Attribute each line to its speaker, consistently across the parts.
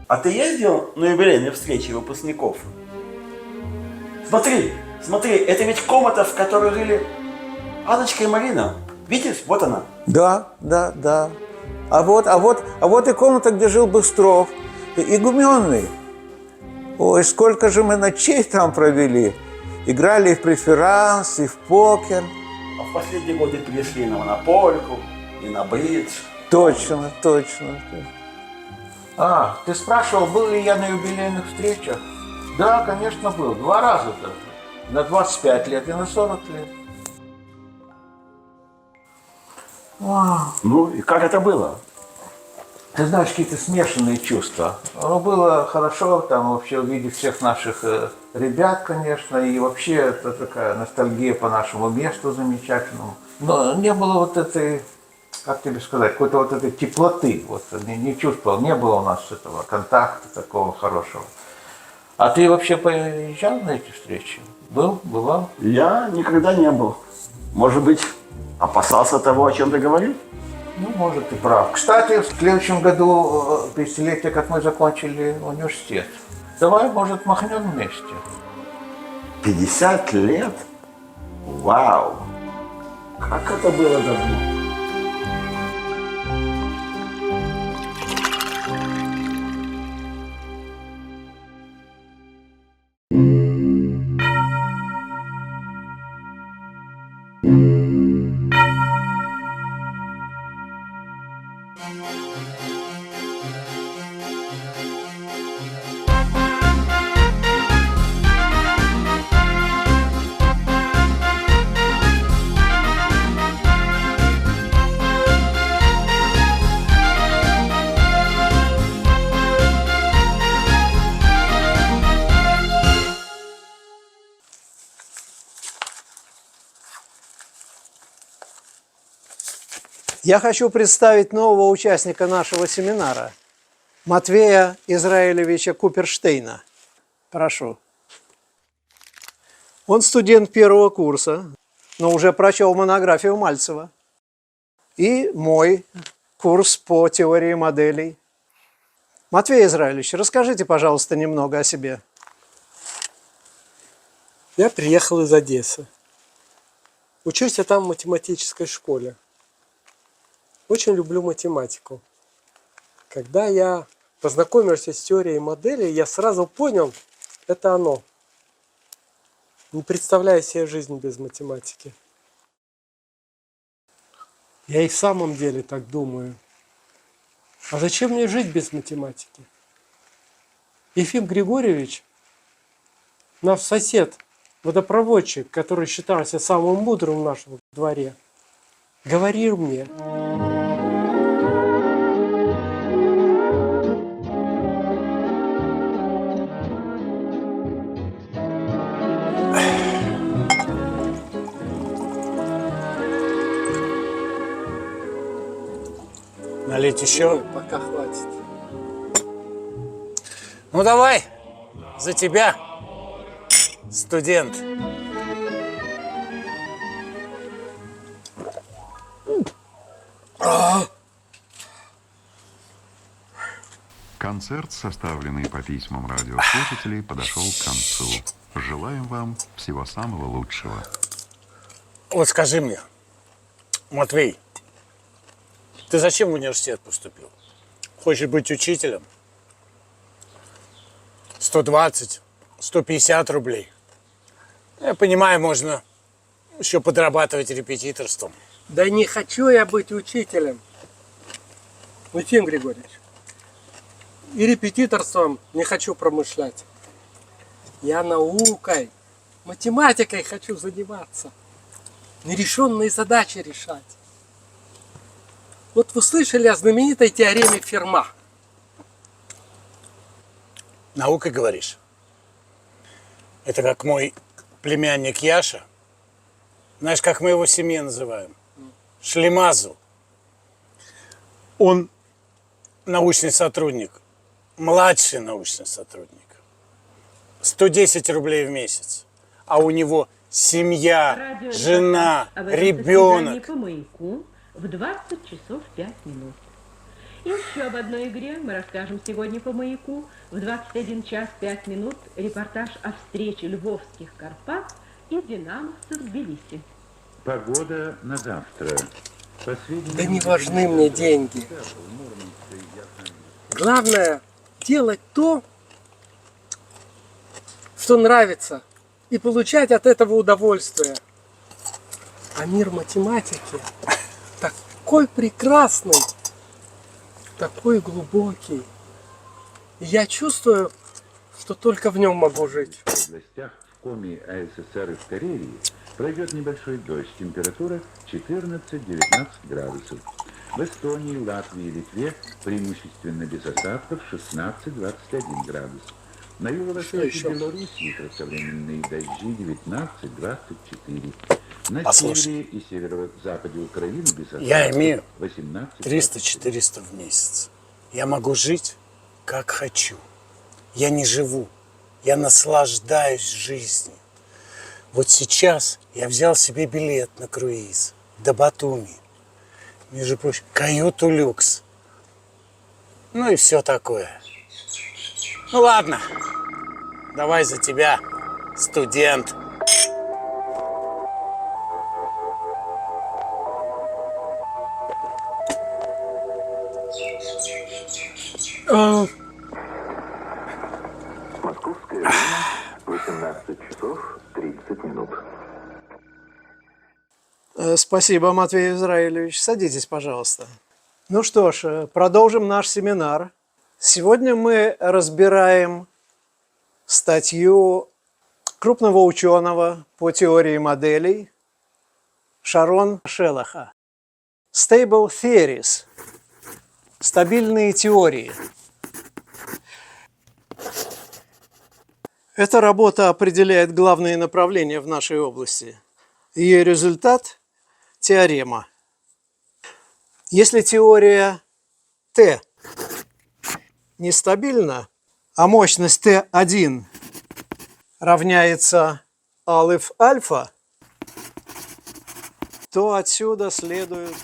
Speaker 1: А ты ездил на юбилейные встречи выпускников? Смотри, смотри, это ведь комната, в которой жили Анночка и Марина. Видишь, вот она.
Speaker 2: Да. А вот и комната, где жил Быстров, игуменный. Ой, сколько же мы ночей там провели. Играли и в преферанс, и в покер.
Speaker 1: А в последние годы перешли на монопольку и на бридж.
Speaker 2: Точно. А, ты спрашивал, был ли я на юбилейных встречах? Да, конечно, был. 2 раза даже. На 25 лет и на 40 лет. Вау.
Speaker 1: Ну, и как это было?
Speaker 2: Ты знаешь, какие-то смешанные чувства. Ну, было хорошо там вообще увидеть всех наших ребят, конечно, и вообще это такая ностальгия по нашему месту замечательному. Но не было вот этой, как тебе сказать, какой-то вот этой теплоты, вот не чувствовал, не было у нас этого контакта такого хорошего. А ты вообще поезжал на эти встречи? Бывал?
Speaker 1: Я никогда не был. Может быть, опасался того, о чем ты говорил?
Speaker 2: Ну, может, ты прав. Кстати, в следующем году 50-летие, как мы закончили университет. Давай, может, махнем вместе?
Speaker 1: 50 лет? Вау! Как это было давно?
Speaker 3: Я хочу представить нового участника нашего семинара, Матвея Израилевича Куперштейна. Прошу. Он студент 1-го курса, но уже прочел монографию Мальцева. И мой курс по теории моделей. Матвей Израилевич, расскажите, пожалуйста, немного о себе.
Speaker 4: Я приехал из Одессы. Учусь я там в математической школе. Очень люблю математику. Когда я познакомился с теорией моделей, я сразу понял, это оно. Не представляю себе жизнь без математики. Я и в самом деле так думаю. А зачем мне жить без математики? Ефим Григорьевич, наш сосед, водопроводчик, который считался самым мудрым в нашем дворе, говорил мне:
Speaker 3: Налить еще?
Speaker 4: пока хватит.
Speaker 3: Ну давай, за тебя, студент.
Speaker 5: Концерт, составленный по письмам радиослушателей, подошел к концу. Желаем вам всего самого лучшего.
Speaker 3: Вот скажи мне, Матвей, ты зачем в университет поступил? Хочешь быть учителем? 120, 150 рублей. Я понимаю, можно еще подрабатывать репетиторством.
Speaker 4: Да не хочу я быть учителем, Ефим Григорьевич. И репетиторством не хочу промышлять. Я наукой, математикой хочу заниматься. Нерешенные задачи решать. Вот вы слышали о знаменитой теореме Ферма?
Speaker 3: Наукой говоришь? Это как мой племянник Яша. Знаешь, как мы его в семье называем? Шлемазл. Он научный сотрудник, младший научный сотрудник. 110 рублей в месяц. А у него семья, жена, ребенок.
Speaker 6: По маяку в 20 часов 5 минут. И еще об одной игре мы расскажем сегодня по «Маяку». В 21 час 5 минут репортаж о встрече львовских «Карпат» и динамовцев Тбилиси.
Speaker 7: Погода на завтра. По сведениям...
Speaker 4: Да не важны мне деньги. Главное делать то, что нравится, и получать от этого удовольствие. А мир математики такой прекрасный, такой глубокий. И я чувствую, что только в нем могу жить.
Speaker 7: В областях в Коми, АССР и в Карелии пройдет небольшой дождь. Температура 14-19 градусов. В Эстонии, Латвии и Литве преимущественно без осадков 16-21 градус. На юго-востоке Белоруссии кратковременные дожди 19-24. На севере и северо-западе Украины без осадков
Speaker 8: Я имею
Speaker 7: 18
Speaker 8: 300-400 в месяц. Я могу жить, как хочу. Я не живу. Я наслаждаюсь жизнью. Вот сейчас я взял себе билет на круиз до Батуми. Между прочим, каюту люкс. Ну и все такое. Ну ладно, давай за тебя, студент.
Speaker 9: Московское время 18 часов 30 минут.
Speaker 3: Спасибо, Матвей Израилевич. Садитесь, пожалуйста. Ну что ж, продолжим наш семинар. Сегодня мы разбираем статью крупного ученого по теории моделей Шарон Шелаха. Stable Theories. Стабильные теории. Эта работа определяет главные направления в нашей области. Ее результат – теорема. Если теория Т нестабильна, а мощность Т1 равняется алиф альфа, то отсюда следует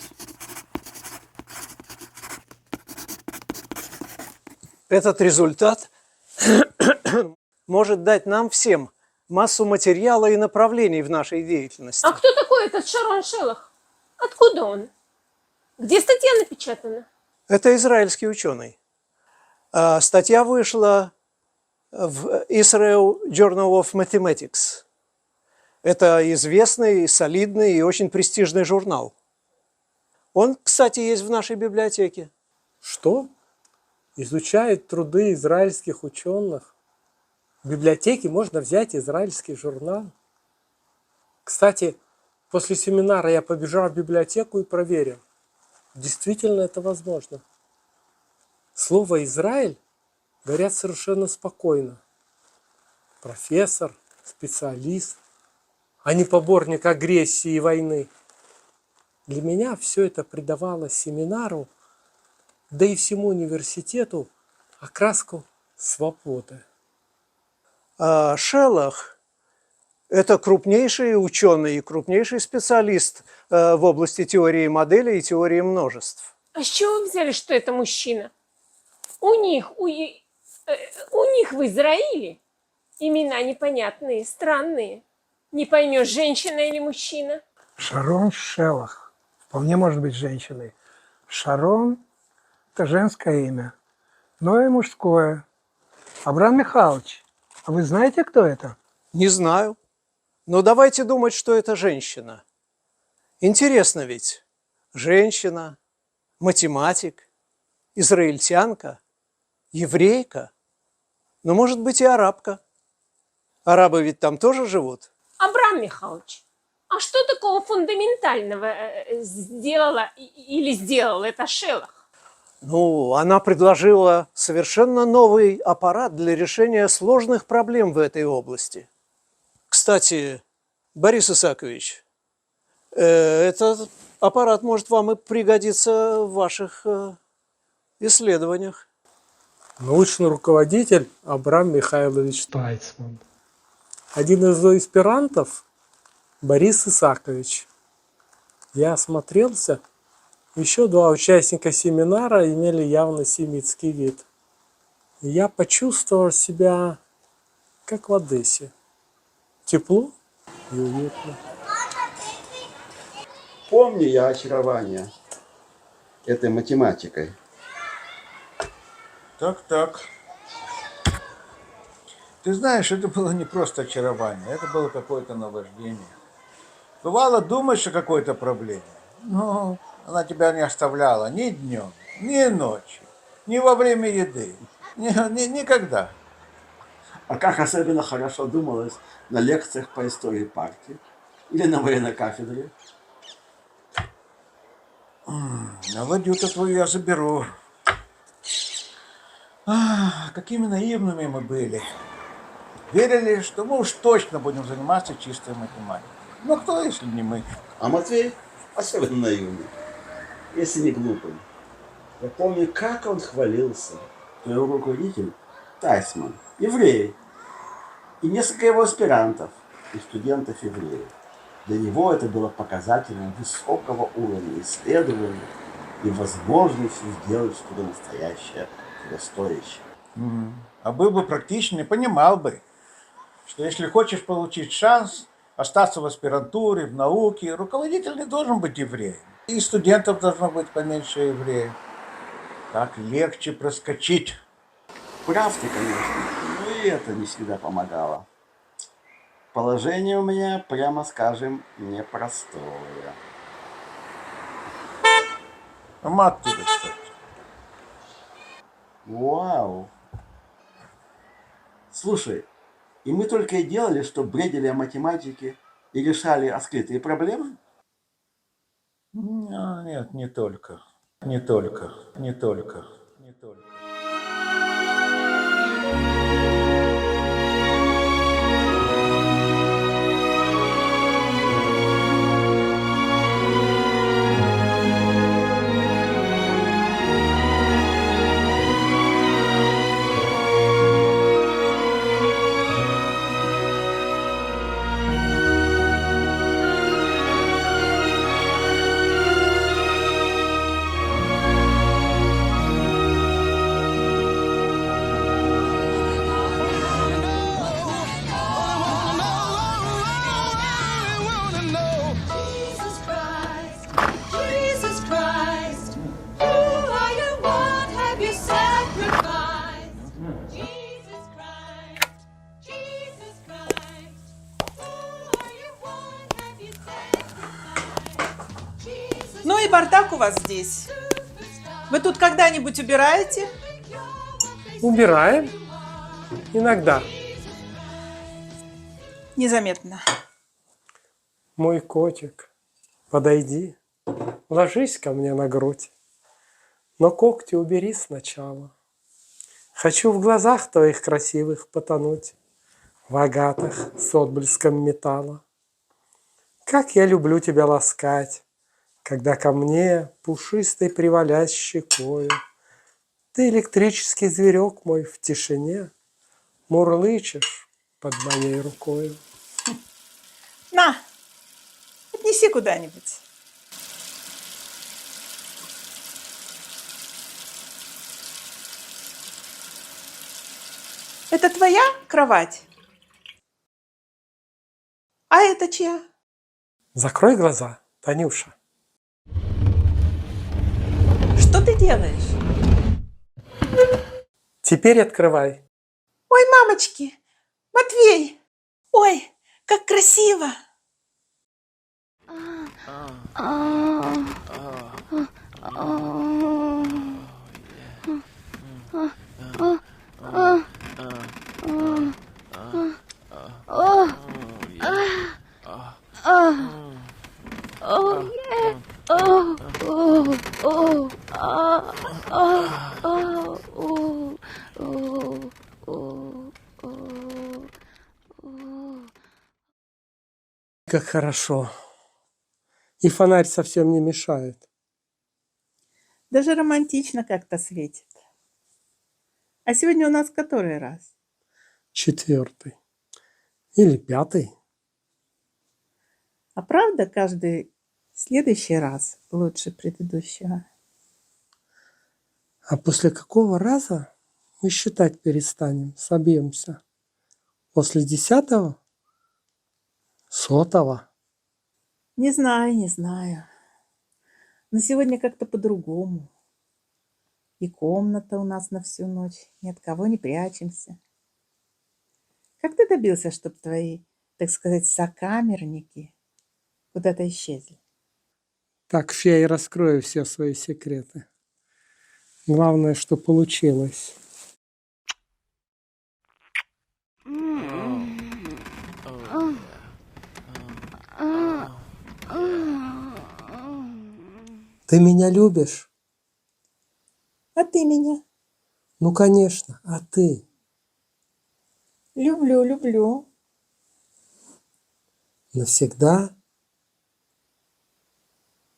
Speaker 3: этот результат может дать нам всем массу материала и направлений в нашей деятельности.
Speaker 10: А кто такой этот Шарон Шелах? Откуда он? Где статья напечатана?
Speaker 3: Это израильский ученый. Статья вышла в Israel Journal of Mathematics. Это известный, солидный и очень престижный журнал. Он, кстати, есть в нашей библиотеке.
Speaker 4: Что? Изучает труды израильских ученых. В библиотеке можно взять израильский журнал. Кстати, после семинара я побежал в библиотеку и проверил. Действительно это возможно. Слово «Израиль» говорят совершенно спокойно. Профессор, специалист, а не поборник агрессии и войны. Для меня все это придавало семинару, да и всему университету окраску свободы.
Speaker 3: Шелах – это крупнейший ученый и крупнейший специалист в области теории моделей и теории множеств.
Speaker 10: А с чего вы взяли, что это мужчина? У них в Израиле имена непонятные, странные. Не поймешь, женщина или мужчина.
Speaker 11: Шарон Шелах. Вполне может быть женщиной. Шарон – это женское имя, но и мужское. Абрам Михайлович, а вы знаете, кто это?
Speaker 3: Не знаю. Но давайте думать, что это женщина. Интересно ведь. Женщина, математик, израильтянка, еврейка, но может быть и арабка. Арабы ведь там тоже живут.
Speaker 10: Абрам Михайлович, а что такого фундаментального сделал эта Шелах?
Speaker 3: Ну, она предложила совершенно новый аппарат для решения сложных проблем в этой области. Кстати, Борис Исаакович, этот аппарат может вам и пригодиться в ваших исследованиях.
Speaker 4: Научный руководитель Абрам Михайлович Тайцман. Один из аспирантов Борис Исаакович. Я осмотрелся Еще два участника семинара имели явно семитский вид. И я почувствовал себя как в Одессе. Тепло и уютно.
Speaker 1: Помню я очарование этой математикой.
Speaker 2: Так. Ты знаешь, это было не просто очарование, это было какое-то наваждение. Бывало, думаешь о какой-то проблеме, но она тебя не оставляла ни днем, ни ночью, ни во время еды, никогда.
Speaker 1: А как особенно хорошо думалось на лекциях по истории партии или на военной кафедре.
Speaker 2: А Вадю-то твою я заберу. Какими наивными мы были. Верили, что мы уж точно будем заниматься чистой математикой. Но кто, если не мы?
Speaker 1: А Матвей особенно наивный, если не глупый. Я помню, как он хвалился. Его руководитель Тайсман, еврей, и несколько его аспирантов и студентов-евреев. Для него это было показателем высокого уровня исследований и возможностью сделать что-то настоящее, стоящее.
Speaker 2: А был бы практичный, понимал бы, что если хочешь получить шанс остаться в аспирантуре, в науке, руководитель не должен быть евреем. И студентов должно быть поменьше евреев. Так легче проскочить.
Speaker 1: Прав ты, конечно, но и это не всегда помогало. Положение у меня, прямо скажем, непростое.
Speaker 2: А мат тебе, кстати.
Speaker 1: Вау. Слушай, и мы только и делали, что бредили о математике и решали открытые проблемы?
Speaker 2: Нет, не только.
Speaker 12: Ну и бардак у вас здесь. Вы тут когда-нибудь убираете?
Speaker 4: Убираем. Иногда.
Speaker 12: Незаметно.
Speaker 4: Мой котик, подойди, ложись ко мне на грудь. Но когти убери сначала. Хочу в глазах твоих красивых потонуть, в агатах с отблеском металла. Как я люблю тебя ласкать, когда ко мне пушистой привалясь щекою. Ты электрический зверек мой в тишине, мурлычешь под моей рукою.
Speaker 12: На, отнеси куда-нибудь. Это твоя кровать? А это чья?
Speaker 4: Закрой глаза, Танюша.
Speaker 12: Что ты делаешь?
Speaker 4: Теперь открывай.
Speaker 12: Ой, мамочки! Матвей! Ой, как красиво!
Speaker 4: Как хорошо. И фонарь совсем не мешает.
Speaker 12: Даже романтично как-то светит. А сегодня у нас который раз?
Speaker 4: 4 или 5.
Speaker 12: А правда, каждый следующий раз лучше предыдущего.
Speaker 4: А после какого раза мы считать перестанем, собьемся? После 10-го? 100-го?
Speaker 12: Не знаю, не знаю. Но сегодня как-то по-другому. И комната у нас на всю ночь. Ни от кого не прячемся. Как ты добился, чтобы твои, так сказать, сокамерники куда-то исчезли?
Speaker 4: Так я и раскрою все свои секреты. Главное, что получилось. Ты меня любишь?
Speaker 12: А ты меня?
Speaker 4: Ну, конечно, а ты?
Speaker 12: Люблю, люблю.
Speaker 4: Навсегда?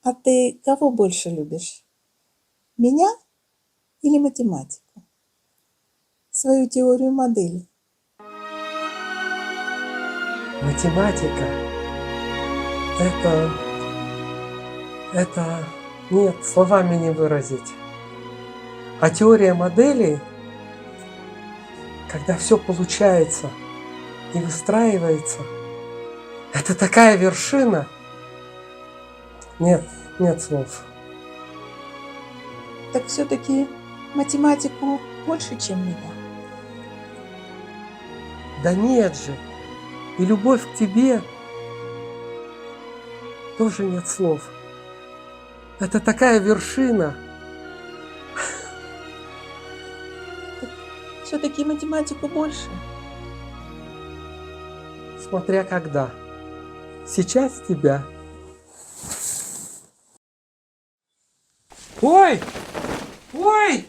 Speaker 12: А ты кого больше любишь? Меня или математику? Свою теорию модели?
Speaker 4: Математика это нет, словами не выразить. А теория модели, когда все получается и выстраивается, это такая вершина. Нет слов.
Speaker 12: Так все-таки математику больше, чем меня.
Speaker 4: Да нет же. И любовь к тебе тоже нет слов. Это такая вершина.
Speaker 12: Все-таки математику больше.
Speaker 4: Смотря когда. Сейчас тебя. Ой! Ой!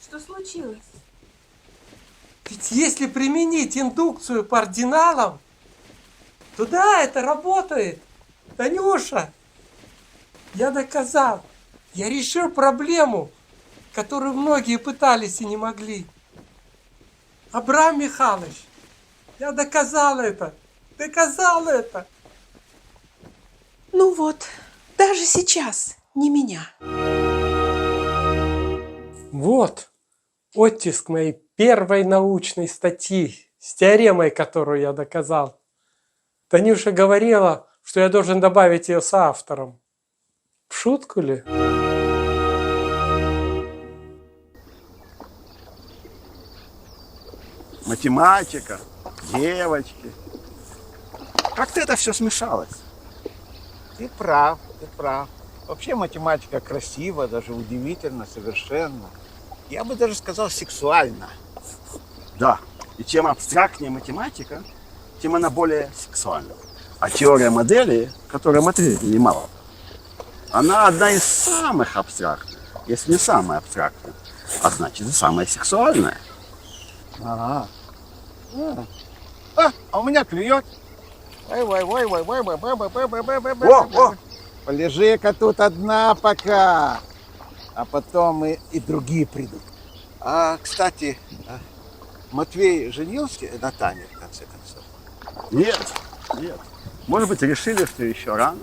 Speaker 12: Что случилось?
Speaker 4: Ведь если применить индукцию по ординалам, то да, это работает. Танюша, я доказал. Я решил проблему, которую многие пытались и не могли. Абрам Михайлович, я доказал это. Доказал это.
Speaker 12: Ну вот, даже сейчас не меня.
Speaker 4: Вот оттиск моей первой научной статьи с теоремой, которую я доказал. Танюша говорила, что я должен добавить ее соавтором. В шутку ли?
Speaker 1: Математика, девочки. Как-то это все смешалось.
Speaker 2: Ты прав, ты прав. Вообще математика красива, даже удивительно, совершенно. Я бы даже сказал, сексуально.
Speaker 1: Да. И чем абстрактнее математика, тем она более сексуальна. А теория модели, которой материи мало, она одна из самых абстрактных, если не самая абстрактная, а значит и самая сексуальная.
Speaker 2: Ага. А у меня клюет.
Speaker 1: О!
Speaker 2: Полежи-ка тут одна пока. А потом и другие придут. А, кстати, Матвей женился на Тане, в конце концов?
Speaker 1: Нет. Может быть, решили, что еще рано?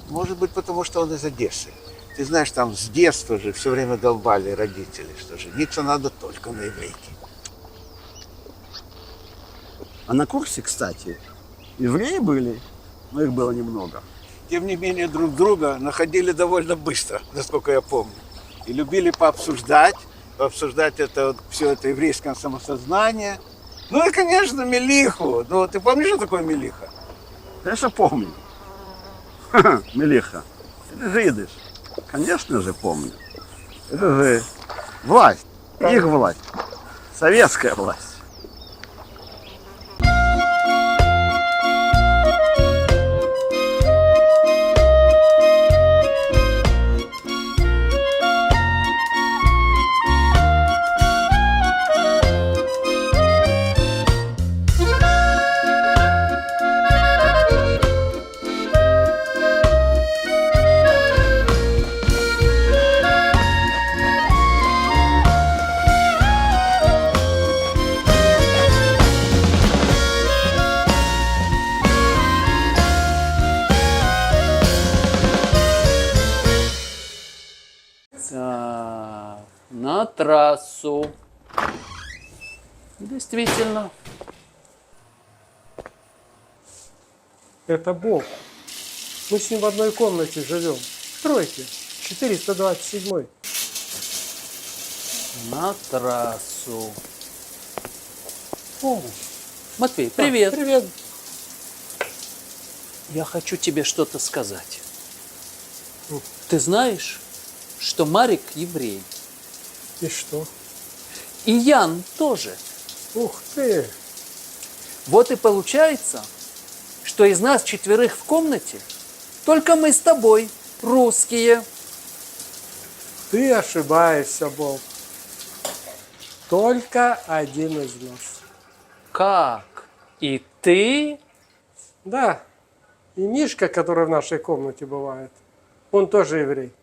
Speaker 2: Может быть, потому что он из Одессы. Ты знаешь, там с детства же все время долбали родители, что жениться надо только на еврейке.
Speaker 1: А на курсе, кстати, евреи были, но их было немного.
Speaker 2: Тем не менее, друг друга находили довольно быстро, насколько я помню. И любили пообсуждать это вот, все это еврейское самосознание. Ну и, конечно, Мелиху. Ну, ты помнишь, что такое Мелиха?
Speaker 1: Конечно, помню. Мелиха. Это же идыш. Конечно же, помню. Это же власть. Их власть. Советская власть.
Speaker 13: матрасу. Действительно.
Speaker 4: Это Бог. Мы с ним в одной комнате живем. В тройке. 427.
Speaker 13: Матрасу. О, Матвей, привет.
Speaker 4: Привет.
Speaker 13: Я хочу тебе что-то сказать. Ты знаешь, что Марик еврей?
Speaker 4: И что?
Speaker 13: И Ян тоже.
Speaker 4: Ух ты.
Speaker 13: Вот и получается, что из нас 4 в комнате только мы с тобой, русские.
Speaker 4: Ты ошибаешься, Бог. Только один из нас.
Speaker 13: Как? И ты?
Speaker 4: Да. И Мишка, который в нашей комнате бывает, он тоже еврей.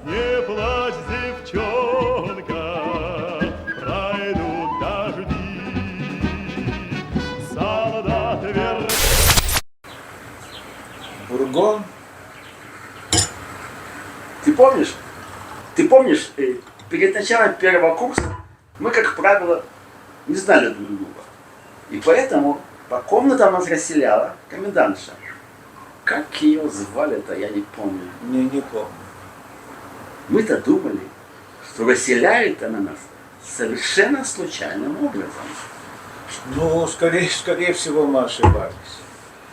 Speaker 14: Не плачь, девчонка, пройдут дожди. Солдат
Speaker 1: Бургон. Ты помнишь? Перед началом первого курса мы, как правило, не знали друг друга. И поэтому по комнатам нас расселяла комендантша. Как ее звали-то, я не помню.
Speaker 2: Не помню.
Speaker 1: Мы-то думали, что расселяет она нас совершенно случайным образом.
Speaker 2: Ну, скорее всего, мы ошибались.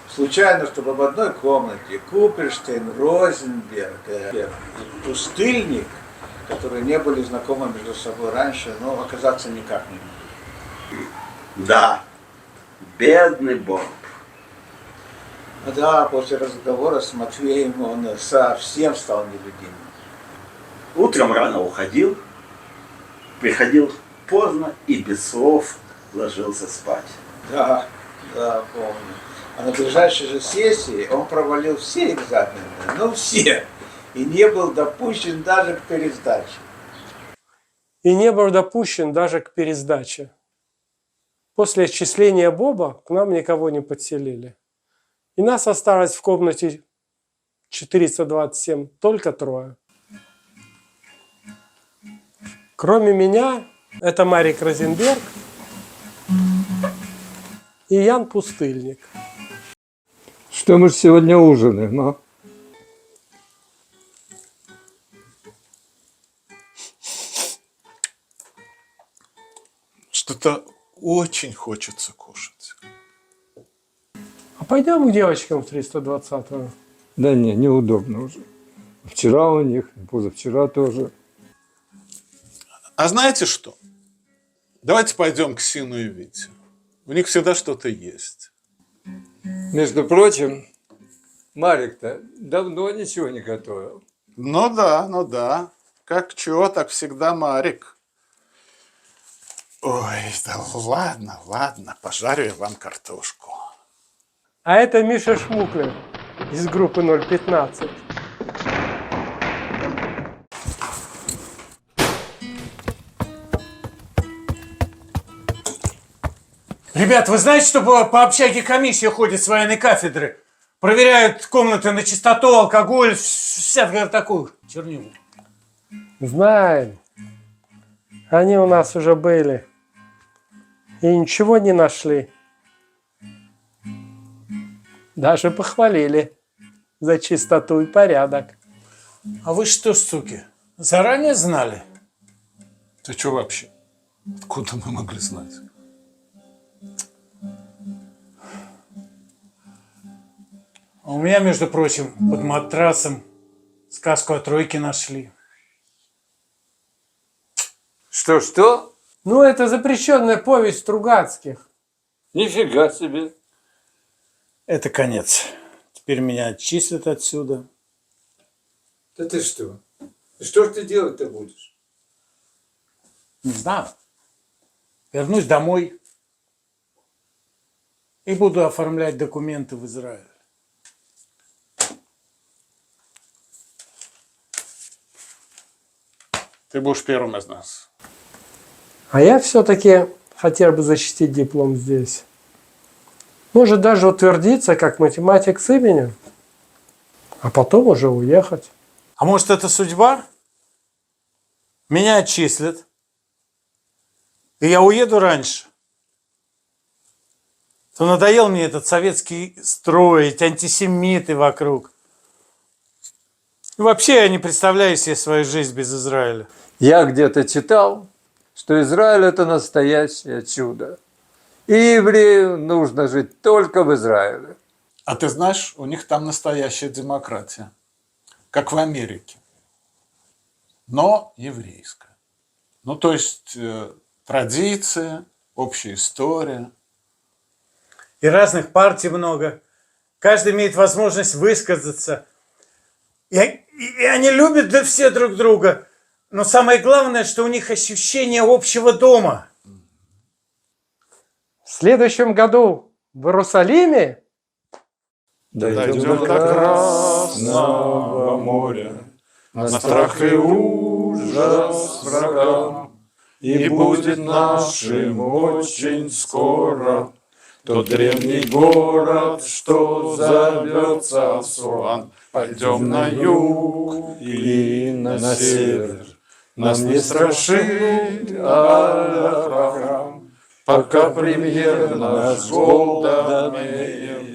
Speaker 2: Случайно, чтобы в одной комнате Купперштейн, Розенберг и Пустыльник, которые не были знакомы между собой раньше, но оказаться никак не могли.
Speaker 1: Да, бедный Боб.
Speaker 2: Да, после разговора с Матвеем он совсем стал нелюдимым.
Speaker 1: Утром рано уходил, приходил поздно и без слов ложился спать.
Speaker 2: Да, помню. А на ближайшей же сессии он провалил все экзамены, все, и не был допущен даже к пересдаче.
Speaker 4: И не был допущен даже к пересдаче. После отчисления Боба к нам никого не подселили. И нас осталось в комнате 427 только 3. Кроме меня, это Марик Розенберг и Ян Пустыльник.
Speaker 15: Что мы же сегодня ужинаем, а?
Speaker 16: Что-то очень хочется кушать.
Speaker 4: А пойдем к девочкам в 320-ю?
Speaker 15: Да не, неудобно уже. Вчера у них, позавчера тоже.
Speaker 16: А знаете что? Давайте пойдем к Сину и Вите. У них всегда что-то есть.
Speaker 15: Между прочим, Марик-то давно ничего не готовил.
Speaker 16: Ну да. Как чего, так всегда Марик. Ой, да ладно, пожарю я вам картошку.
Speaker 4: А это Миша Шмуклер из группы 015.
Speaker 8: Ребят, вы знаете, что по общаге комиссия ходит с военной кафедры? Проверяют комнаты на чистоту, алкоголь, всякую такую чернилу.
Speaker 4: Знаем. Они у нас уже были. И ничего не нашли. Даже похвалили за чистоту и порядок.
Speaker 8: А вы что, суки, заранее знали?
Speaker 16: Ты что вообще? Откуда мы могли знать?
Speaker 8: А у меня, между прочим, под матрасом сказку о тройке нашли.
Speaker 15: Что?
Speaker 4: Ну, это запрещенная повесть Стругацких.
Speaker 15: Нифига себе.
Speaker 8: Это конец. Теперь меня отчислят отсюда.
Speaker 15: Да ты что? Что ж ты делать-то будешь?
Speaker 8: Не знаю. Вернусь домой и буду оформлять документы в Израиль.
Speaker 16: Ты будешь первым из нас.
Speaker 4: А я все-таки хотел бы защитить диплом здесь. Может даже утвердиться как математик с именем. А потом уже уехать.
Speaker 17: А может, это судьба? Меня отчислят. И я уеду раньше. То надоел мне этот советский строй, эти антисемиты вокруг. И вообще я не представляю себе свою жизнь без Израиля.
Speaker 15: Я где-то читал, что Израиль – это настоящее чудо. И еврею нужно жить только в Израиле.
Speaker 16: А ты знаешь, у них там настоящая демократия, как в Америке, но еврейская. Ну, то есть традиции, общая история.
Speaker 17: И разных партий много. Каждый имеет возможность высказаться. И они любят все друг друга. Но самое главное, что у них ощущение общего дома.
Speaker 4: В следующем году в Иерусалиме
Speaker 14: Дойдем до Красного моря, на страх и ужас врагам, и будет нашим очень скоро тот древний город, что зовется Асуан. Пойдем на юг или на север, нас не страшит Аль-Ахрам, пока премьер наш Голдамеир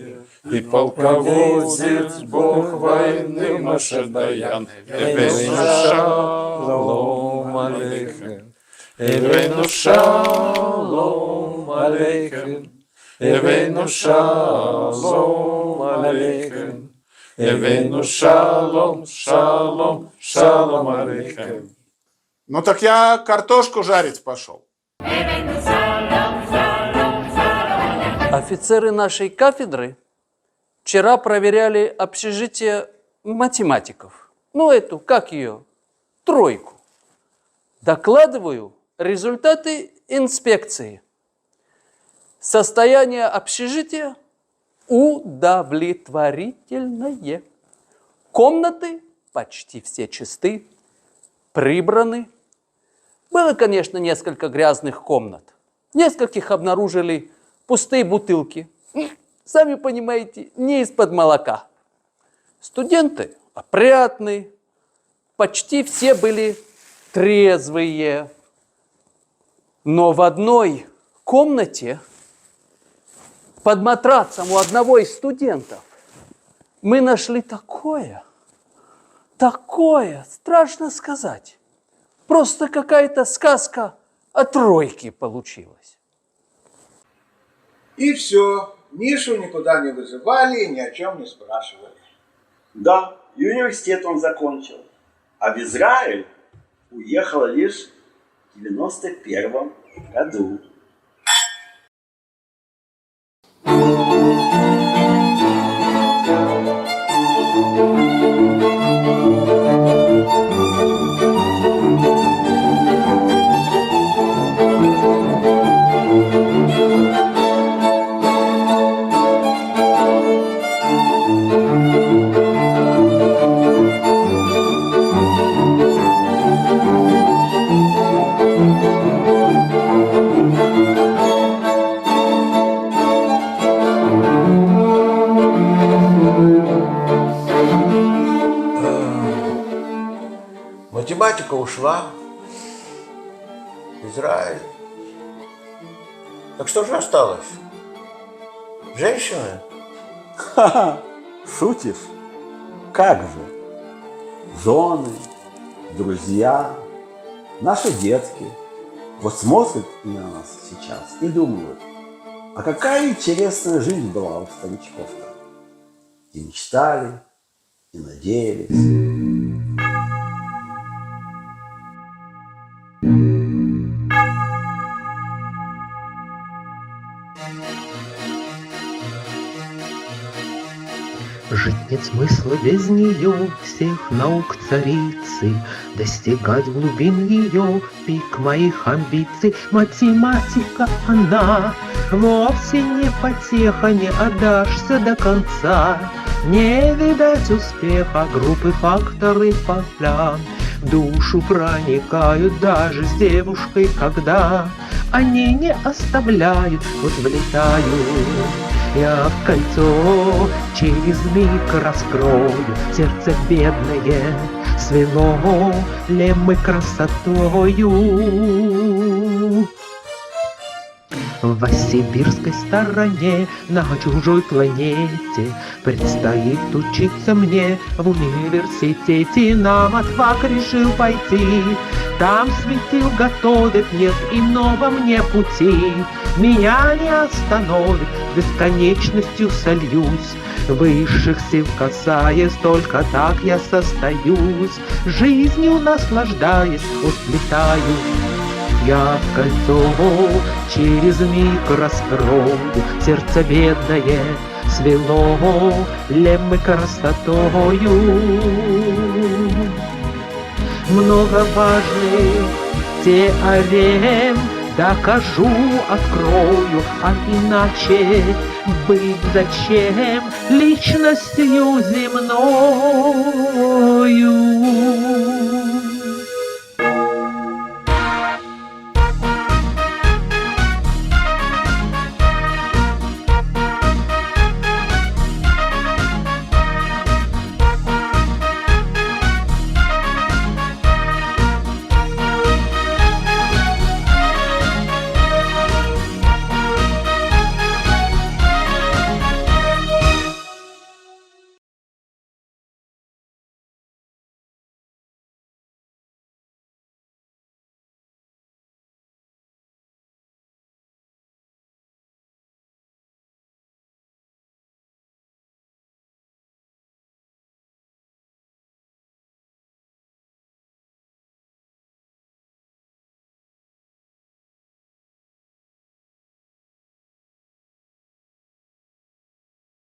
Speaker 14: и полководец Бог войны Моше Даян. Эвейну шалом алейхем, Эвейну шалом алейхем, Эвейну шалом алейхем, Эвейну шалом, шалом, шалом алейхем.
Speaker 16: Ну так я картошку жарить пошел.
Speaker 13: Офицеры нашей кафедры вчера проверяли общежитие математиков. Ну, эту, как ее? Тройку. Докладываю результаты инспекции. Состояние общежития удовлетворительное. Комнаты почти все чисты, прибраны. Было, конечно, несколько грязных комнат. В нескольких обнаружили пустые бутылки. Сами понимаете, не из-под молока. Студенты опрятные, почти все были трезвые. Но в одной комнате под матрацем у одного из студентов мы нашли такое, страшно сказать. Просто какая-то сказка о тройке получилась.
Speaker 2: И все. Мишу никуда не вызывали и ни о чем не спрашивали.
Speaker 1: Да, и университет он закончил. А в Израиль уехал лишь в 91 году.
Speaker 2: Математика ушла. Израиль. Так что же осталось? Женщины?
Speaker 1: Ха-ха, шутишь? Как же? Жены, друзья, наши детки. Вот смотрят на нас сейчас и думают, а какая интересная жизнь была у старичков-то. И мечтали, и надеялись.
Speaker 18: Жить нет смысла без нее, всех наук царицы, достигать глубин ее, пик моих амбиций. Математика она, вовсе не потеха, не отдашься до конца. Не видать успеха, группы, факторы, поля в душу проникают даже с девушкой, когда они не оставляют, вот влетают Я кольцо через миг раскрою, сердце бедное свело лемы красотою. В сибирской стороне, на чужой планете, предстоит учиться мне в университете. На матфак решил пойти, там светил готовит, нет иного мне пути. Меня не остановит, бесконечностью сольюсь, высших сил касаясь, только так я состоюсь, жизнью наслаждаясь, усплетаю. Я в кольцо через миг раскрою, сердце бедное свело лемы красотою. Много важных теорем докажу, открою, а иначе быть зачем личностью земною.